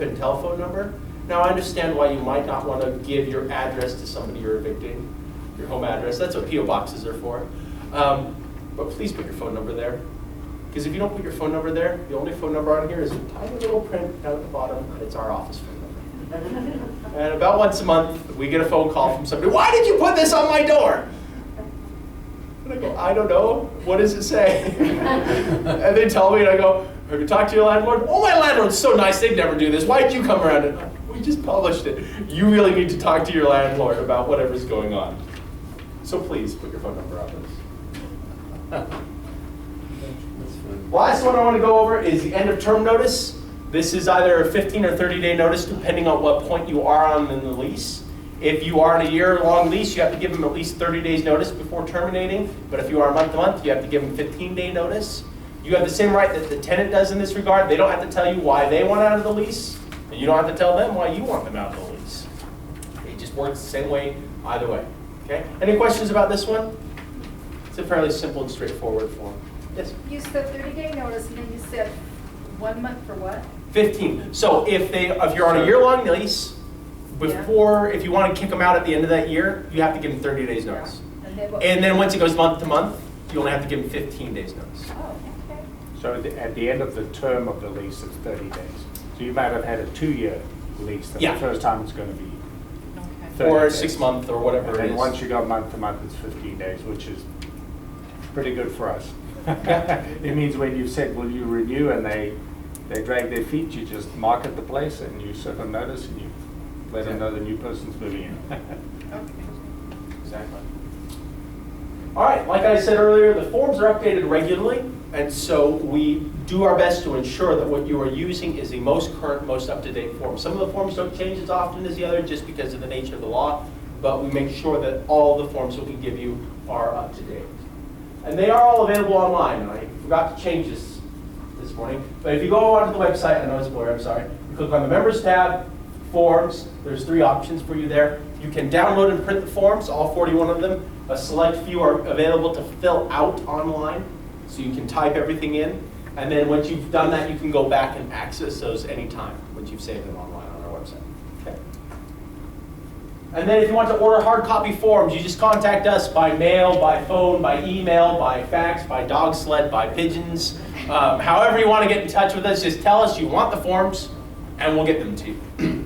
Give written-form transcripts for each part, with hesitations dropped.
and telephone number. Now I understand why you might not want to give your address to somebody you're evicting, your home address. That's what P.O. boxes are for. But please put your phone number there. Because if you don't put your phone number there, the only phone number on here is a tiny little print down at the bottom, and it's our office phone number. And about once a month, we get a phone call from somebody, "Why did you put this on my door?" And I go, "I don't know. What does it say?" And they tell me, and I go, "Have you talked to your landlord?" "Oh, my landlord's so nice, they'd never do this. Why did you come around?" And we just published it. You really need to talk to your landlord about whatever's going on. So please put your phone number on this. Last one I want to go over is the end of term notice. This is either a 15 or 30-day notice depending on what point you are on in the lease. If you are on a year-long lease, you have to give them at least 30 days notice before terminating. But if you are month-to-month, you have to give them 15-day notice. You have the same right that the tenant does in this regard. They don't have to tell you why they want out of the lease, and you don't have to tell them why you want them out of the lease. It just works the same way either way. Okay? Any questions about this one? It's a fairly simple and straightforward form. Yes? You said 30-day notice, and then you said 1 month for what? 15. So if you're on a year-long lease, if you want to kick them out at the end of that year, you have to give them 30 days notice. Yeah. And then once it goes month to month, you only have to give them 15 days notice. Oh, okay. So at the end of the term of the lease, it's 30 days. So you might have had a 2-year lease. Yeah. The first time it's going to be Okay. 30 Or days. 6 month or whatever And it then is. once you go month to month, it's 15 days, which is pretty good for us. It means when you've said, will you renew, and they drag their feet, you just market the place and you serve them notice and you let them know the new person's moving in. Okay. Exactly. All right, like I said earlier, the forms are updated regularly, and so we do our best to ensure that what you are using is the most current, most up-to-date form. Some of the forms don't change as often as the other just because of the nature of the law, but we make sure that all the forms that we give you are up to date. And they are all available online, and I forgot to change this morning, but if you go onto the website, I know it's blurry, I'm sorry, you click on the Members tab, Forms, there's 3 options for you there. You can download and print the forms, all 41 of them. A select few are available to fill out online, so you can type everything in. And then once you've done that, you can go back and access those anytime once you've saved them online on our website. Okay. And then if you want to order hard copy forms, you just contact us by mail, by phone, by email, by fax, by dog sled, by pigeons. However you want to get in touch with us, just tell us you want the forms, and we'll get them to you.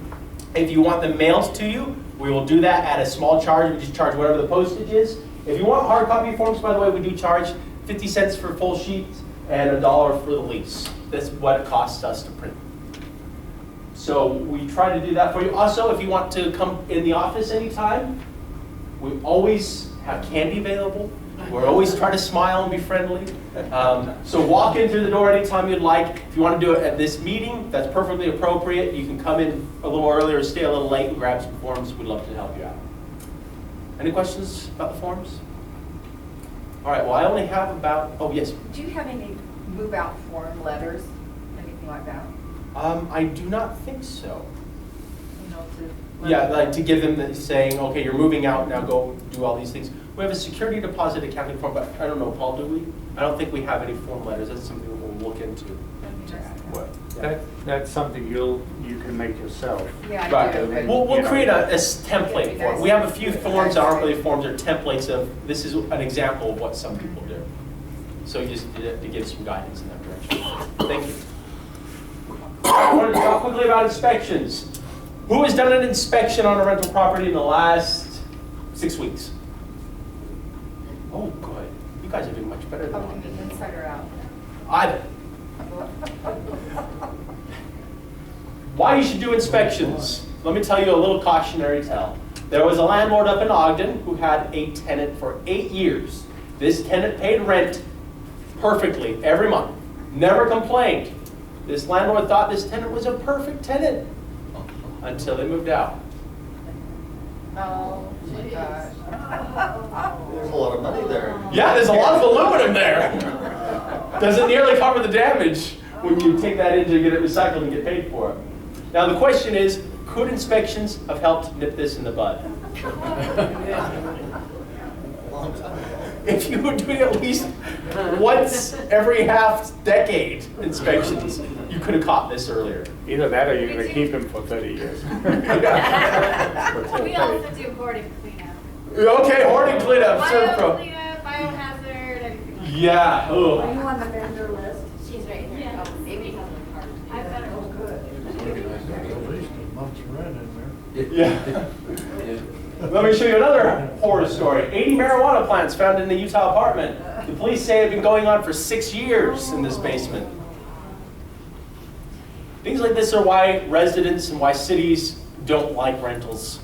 If you want them mailed to you, we will do that at a small charge. We just charge whatever the postage is. If you want hard copy forms, by the way, we do charge 50 cents for full sheets and $1 for the lease. That's what it costs us to print. So we try to do that for you. Also, if you want to come in the office anytime, we always have candy available. We're always trying to smile and be friendly. So walk in through the door anytime you'd like. If you want to do it at this meeting, that's perfectly appropriate. You can come in a little earlier or stay a little late and grab some forms. We'd love to help you out. Any questions about the forms? All right, well, I only have about, oh, yes. Do you have any move-out form letters, anything like that? I do not think so. You know, Yeah, like to give them the saying, okay, you're moving out, now go do all these things. We have a security deposit accounting form, but I don't know, Paul, do we? I don't think we have any form letters. That's something that we'll look into. Well, that's something you can make yourself. Yeah, I Right. do. We'll create a template for it. We have a few forms that aren't really forms, they're templates of, this is an example of what some people do. So just to give some guidance in that direction. Thank you. I wanted to talk quickly about inspections. Who has done an inspection on a rental property in the last 6 weeks? Oh, good. You guys are doing much better than Oh, I you mean inside or out? Either. Why you should do inspections? Let me tell you a little cautionary tale. There was a landlord up in Ogden who had a tenant for 8 years. This tenant paid rent perfectly every month, never complained. This landlord thought this tenant was a perfect tenant until they moved out. Oh, my gosh. There's a lot of money there. Yeah, there's a lot of aluminum there. Doesn't nearly cover the damage when you take that in to get it recycled and get paid for it. Now the question is, could inspections have helped nip this in the bud? Long time. If you were doing at least once every half decade inspections, you could have caught this earlier. Either that or you're gonna keep him for 30 years. We also do hoarding cleanup. Okay, hoarding cleanup, serve Bio pro. cleanup, biohazard, anything like that. Yeah, Are oh. you on the vendor list? She's right here. Yeah. Oh, maybe has a card. I've got her. Oh, good. At least a month's rent in there. Yeah. Let me show you another horror story. 80 marijuana plants found in the Utah apartment. The police say have been going on for 6 years in this basement. Things like this are why residents and why cities don't like rentals.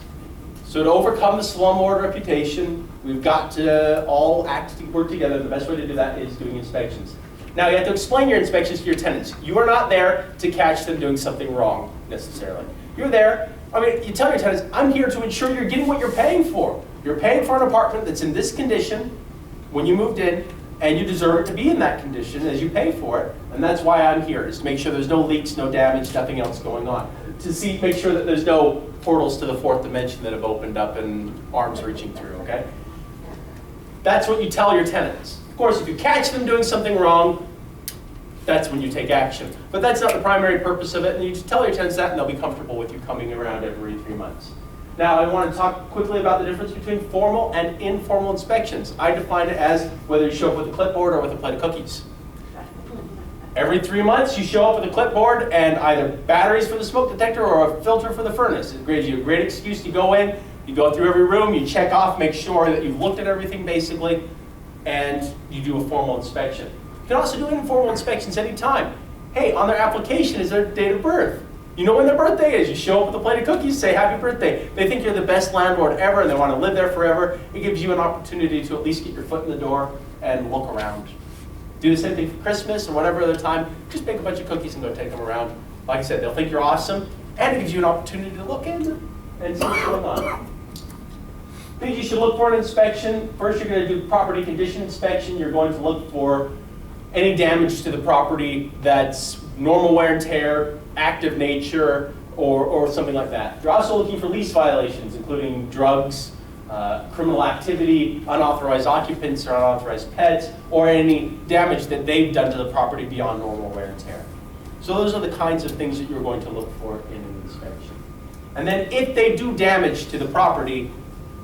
So to overcome the slumlord reputation, we've got to all work together. The best way to do that is doing inspections. Now you have to explain your inspections to your tenants. You are not there to catch them doing something wrong, necessarily. You're there, you tell your tenants, I'm here to ensure you're getting what you're paying for. You're paying for an apartment that's in this condition when you moved in, and you deserve it to be in that condition as you pay for it. And that's why I'm here, is to make sure there's no leaks, no damage, nothing else going on. To make sure that there's no portals to the fourth dimension that have opened up and arms reaching through, okay? That's what you tell your tenants. Of course, if you catch them doing something wrong, that's when you take action. But that's not the primary purpose of it, and you just tell your tenants that, and they'll be comfortable with you coming around every 3 months. Now, I want to talk quickly about the difference between formal and informal inspections. I define it as whether you show up with a clipboard or with a plate of cookies. Every 3 months, you show up with a clipboard and either batteries for the smoke detector or a filter for the furnace. It gives you a great excuse to go in, you go through every room, you check off, make sure that you've looked at everything basically, and you do a formal inspection. You can also do informal inspections anytime. Hey, on their application is their date of birth. You know when their birthday is. You show up with a plate of cookies, say happy birthday. They think you're the best landlord ever and they want to live there forever. It gives you an opportunity to at least get your foot in the door and look around. Do the same thing for Christmas or whatever other time. Just bake a bunch of cookies and go take them around. Like I said, they'll think you're awesome, and it gives you an opportunity to look in and see what's going on. Things you should look for in inspection. First, you're going to do property condition inspection. You're going to look for any damage to the property that's normal wear and tear, active nature, or something like that. You're also looking for lease violations, including drugs, criminal activity, unauthorized occupants or unauthorized pets, or any damage that they've done to the property beyond normal wear and tear. So those are the kinds of things that you're going to look for in an inspection. And then if they do damage to the property,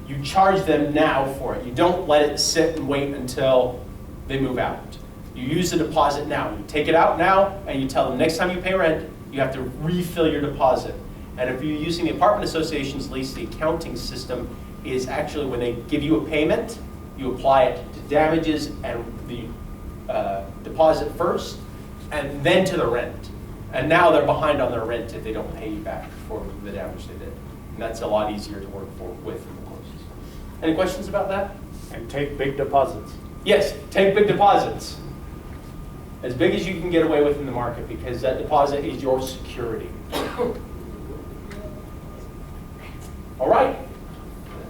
you charge them now for it. You don't let it sit and wait until they move out. You use the deposit now. You take it out now, and you tell them next time you pay rent, you have to refill your deposit. And if you're using the apartment association's lease, the accounting system is actually when they give you a payment, you apply it to damages and the deposit first, and then to the rent. And now they're behind on their rent if they don't pay you back for the damage they did. And that's a lot easier to work with, of course. Any questions about that? And take big deposits. Yes, take big deposits. As big as you can get away with in the market, because that deposit is your security. All right.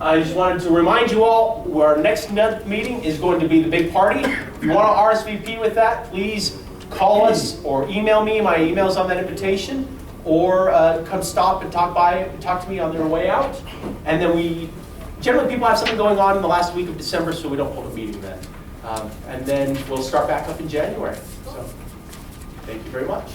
I just wanted to remind you all, our next meeting is going to be the big party. If you want to RSVP with that, please call us or email me. My email's on that invitation. Or come stop and talk to me on their way out. And then generally people have something going on in the last week of December, so we don't hold a meeting then. And then we'll start back up in January. So, thank you very much.